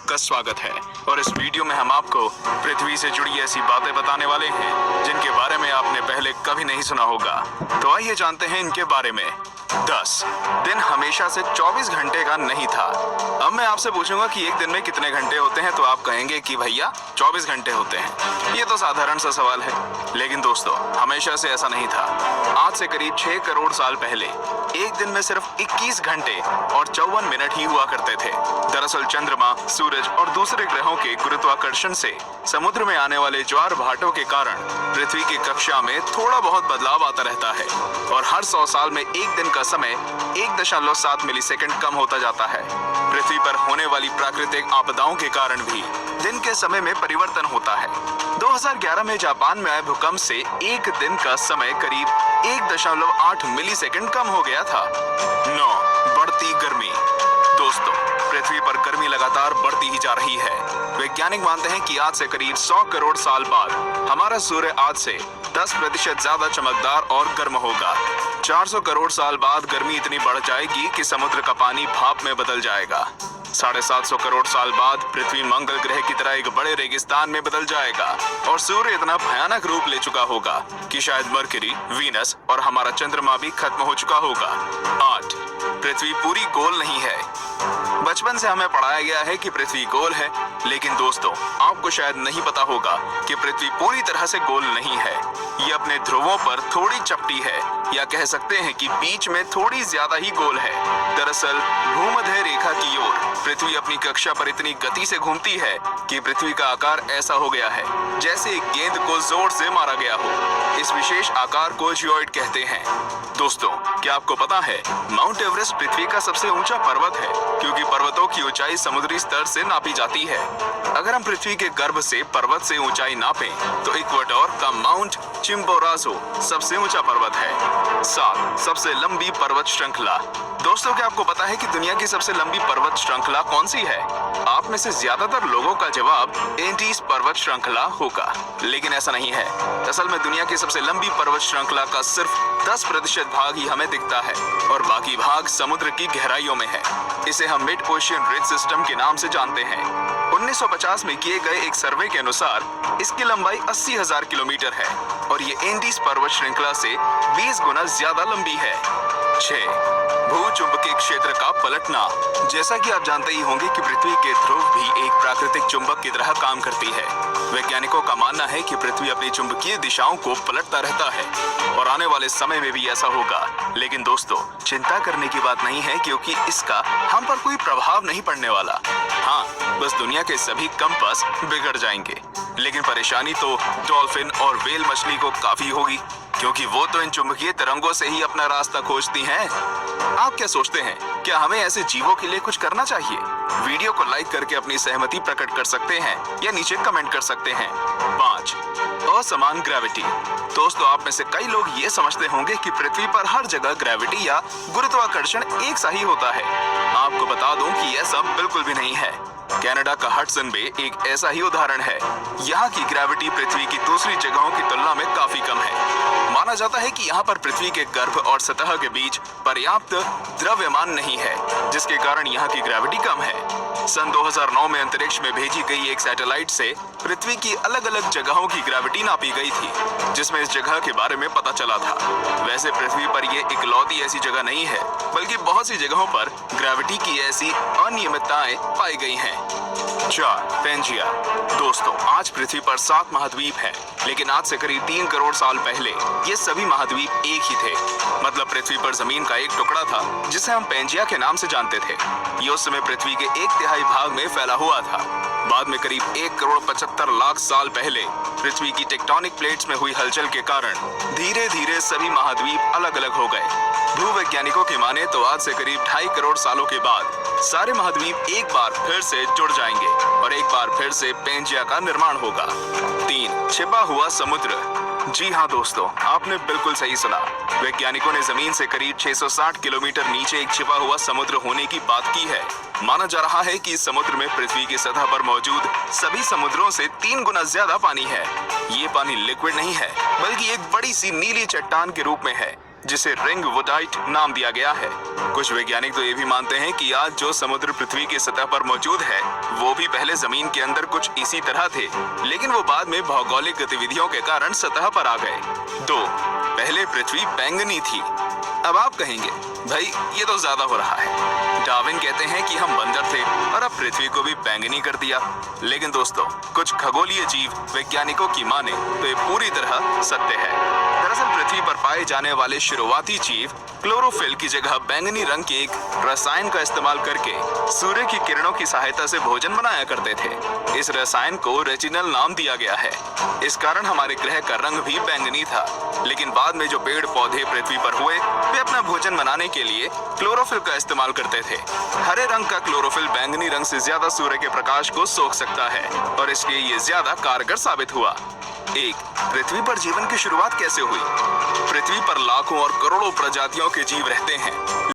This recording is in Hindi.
आपका स्वागत है और इस वीडियो में हम आपको पृथ्वी से जुड़ी ऐसी बातें बताने वाले हैं जिनके बारे में आपने पहले कभी नहीं सुना होगा। तो आइए जानते हैं इनके बारे में। 10 दिन हमेशा से 24 घंटे का नहीं था। अब मैं आपसे पूछूंगा कि एक दिन में कितने घंटे होते हैं तो आप कहेंगे कि भैया 24 घंटे होते हैं। ये तो साधारण सा सवाल है, लेकिन दोस्तों हमेशा से ऐसा नहीं था। आज से करीब 6 करोड़ साल पहले एक दिन में सिर्फ 21 घंटे और 54 मिनट ही हुआ करते थे। दरअसल चंद्रमा, सूरज और दूसरे ग्रहों के गुरुत्वाकर्षण से समुद्र में आने वाले ज्वार भाटों के कारण पृथ्वी की कक्षा में थोड़ा बहुत बदलाव आता रहता है और हर 100 साल में एक दिन का समय 1.7 मिलीसेकंड कम होता जाता है। पृथ्वी पर होने वाली प्राकृतिक आपदाओं के कारण भी दिन के समय में परिवर्तन होता है। 2011 में जापान में आए भूकंप से एक दिन का समय करीब 1.8 मिलीसेकंड कम हो गया था। 9 बढ़ती गर्मी। दोस्तों पृथ्वी पर गर्मी लगातार बढ़ती ही जा रही है। वैज्ञानिक मानते हैं कि आज से करीब 100 करोड़ साल बाद हमारा सूर्य आज से 10% ज्यादा चमकदार और गर्म होगा। 400 करोड़ साल बाद गर्मी इतनी बढ़ जाएगी कि समुद्र का पानी भाप में बदल जाएगा। 750 करोड़ साल बाद पृथ्वी मंगल ग्रह की तरह एक बड़े रेगिस्तान में बदल जाएगा और सूर्य इतना भयानक रूप ले चुका होगा कि शायद मरकरी, वीनस और हमारा चंद्रमा भी खत्म हो चुका होगा। 8 पृथ्वी पूरी गोल नहीं है। बचपन से हमें पढ़ाया गया है कि पृथ्वी गोल है, लेकिन दोस्तों आपको शायद नहीं पता होगा कि पृथ्वी पूरी तरह से गोल नहीं है। ये अपने ध्रुवों पर थोड़ी चपटी है, या कह सकते हैं कि बीच में थोड़ी ज्यादा ही गोल है। दरअसल भूमध्य रेखा की ओर पृथ्वी अपनी कक्षा पर इतनी गति से घूमती है कि पृथ्वी का आकार ऐसा हो गया है जैसे एक गेंद को जोर से मारा गया हो। इस विशेष आकार को जियोइड कहते हैं। दोस्तों क्या आपको पता है माउंट एवरेस्ट पृथ्वी का सबसे ऊंचा पर्वत है, क्योंकि पर्वतों की ऊंचाई समुद्री स्तर से नापी जाती है। अगर हम पृथ्वी के गर्भ से पर्वत से ऊंचाई नापें तो इक्वाडोर का माउंट चिम्बोराजो सबसे ऊंचा पर्वत है। 7 सबसे लंबी पर्वत श्रृंखला। दोस्तों क्या आपको पता है कि दुनिया की सबसे लंबी पर्वत श्रृंखला कौन सी है? आप में से ज्यादातर लोगों का जवाब एंडीज पर्वत श्रृंखला होगा, लेकिन ऐसा नहीं है। असल में दुनिया की सबसे लंबी पर्वत श्रृंखला का सिर्फ 10% भाग ही हमें दिखता है और बाकी भाग समुद्र की गहराइयों में है। इसे हम मिड ओशियन रिज सिस्टम के नाम से जानते हैं। 1950 में किए गए एक सर्वे के अनुसार इसकी लंबाई 80,000 किलोमीटर है और ये एंडीज पर्वत श्रृंखला से 20 गुना ज्यादा लंबी है। 6 भूचुंबकीय क्षेत्र का पलटना। जैसा कि आप जानते ही होंगे कि पृथ्वी के ध्रुव भी एक प्राकृतिक चुंबक की तरह काम करती है। वैज्ञानिकों का मानना है कि पृथ्वी अपनी चुंबकीय दिशाओं को पलटता रहता है और आने वाले समय में भी ऐसा होगा। लेकिन दोस्तों चिंता करने की बात नहीं है, क्योंकि इसका हम पर कोई प्रभाव नहीं पड़ने वाला। हाँ, बस दुनिया के सभी कंपास बिगड़ जाएंगे। लेकिन परेशानी तो डॉल्फिन और व्हेल मछली को काफी होगी, क्योंकि वो तो इन चुंबकीय तरंगों से ही अपना रास्ता खोजती हैं। आप क्या सोचते हैं, क्या हमें ऐसे जीवों के लिए कुछ करना चाहिए? वीडियो को लाइक करके अपनी सहमति प्रकट कर सकते हैं या नीचे कमेंट कर सकते हैं। 5 असमान ग्रेविटी। दोस्तों आप में से कई लोग ये समझते होंगे कि पृथ्वी पर हर जगह ग्रेविटी या गुरुत्वाकर्षण एक सा ही होता है। आपको बता दूं कि ऐसा बिल्कुल भी नहीं है। कनाडा का हडसन बे एक ऐसा ही उदाहरण है। यहाँ की ग्रेविटी पृथ्वी की दूसरी जगहों की तुलना में काफी कम है। माना जाता है कि यहाँ पर पृथ्वी के गर्भ और सतह के बीच पर्याप्त द्रव्यमान नहीं है, जिसके कारण यहाँ की ग्रेविटी कम है। सन 2009 में अंतरिक्ष में भेजी गई एक सैटेलाइट से पृथ्वी की अलग अलग जगहों की ग्रेविटी नापी गई थी, जिसमें इस जगह के बारे में पता चला था। वैसे पृथ्वी पर ये इकलौती ऐसी जगह नहीं है, बल्कि बहुत सी जगहों पर ग्रेविटी की ऐसी अनियमितताएं पाई गई हैं। 4 पेंजिया। दोस्तों आज पृथ्वी पर 7 महाद्वीप हैं, लेकिन आज से करीब 3 करोड़ साल पहले ये सभी महाद्वीप एक ही थे। मतलब पृथ्वी पर जमीन का एक टुकड़ा था जिसे हम पेंजिया के नाम से जानते थे। ये उस समय पृथ्वी के 1/3 भाग में फैला हुआ था। बाद में करीब 1 करोड़ 75 लाख साल पहले पृथ्वी की टेक्टोनिक प्लेट्स में हुई हलचल के कारण धीरे धीरे सभी महाद्वीप अलग अलग हो गए। भूवैज्ञानिकों की माने तो आज से करीब 2.5 करोड़ सालों के बाद सारे महाद्वीप एक बार फिर से जुड़ जाएंगे और एक बार फिर से पेंजिया का निर्माण होगा। 3 छिपा हुआ समुद्र। जी हाँ दोस्तों, आपने बिल्कुल सही सुना। वैज्ञानिकों ने जमीन से करीब 660 किलोमीटर नीचे एक छिपा हुआ समुद्र होने की बात की है। माना जा रहा है कि इस समुद्र में पृथ्वी की सतह पर मौजूद सभी समुद्रों से 3 गुना ज्यादा पानी है। ये पानी लिक्विड नहीं है, बल्कि एक बड़ी सी नीली चट्टान के रूप में है, जिसे रिंग वुडाइट नाम दिया गया है। कुछ वैज्ञानिक तो ये भी मानते हैं कि आज जो समुद्र पृथ्वी की सतह पर मौजूद है वो भी पहले जमीन के अंदर कुछ इसी तरह थे, लेकिन वो बाद में भौगोलिक गतिविधियों के कारण सतह पर आ गए। 2. पहले पृथ्वी बैंगनी थी। अब आप कहेंगे भाई ये तो ज्यादा हो रहा है। डार्विन कहते हैं कि हम बंदर थे और अब पृथ्वी को भी बैंगनी कर दिया। लेकिन दोस्तों, कुछ खगोलीय जीव वैज्ञानिकों की माने तो ये पूरी तरह सत्य है। दरअसल पृथ्वी पर पाए जाने वाले शुरुआती जीव क्लोरोफिल की जगह बैंगनी रंग के एक रसायन का इस्तेमाल करके सूर्य की किरणों की सहायता से भोजन बनाया करते थे। इस रसायन को रेटिनल नाम दिया गया है। इस कारण हमारे ग्रह का रंग भी बैंगनी था। लेकिन बाद में जो पेड़ पौधे पृथ्वी पर हुए वे अपना भोजन बनाने के लिए क्लोरोफिल का इस्तेमाल करते थे। हरे रंग का क्लोरोफिल बैंगनी रंग से ज्यादा सूर्य के प्रकाश को सोख सकता है और इसलिए ये ज्यादा कारगर साबित हुआ। 1. पृथ्वी पर जीवन की शुरुआत कैसे हुई? पृथ्वी पर लाखों और करोड़ों प्रजातियों के जीव रहते हैं।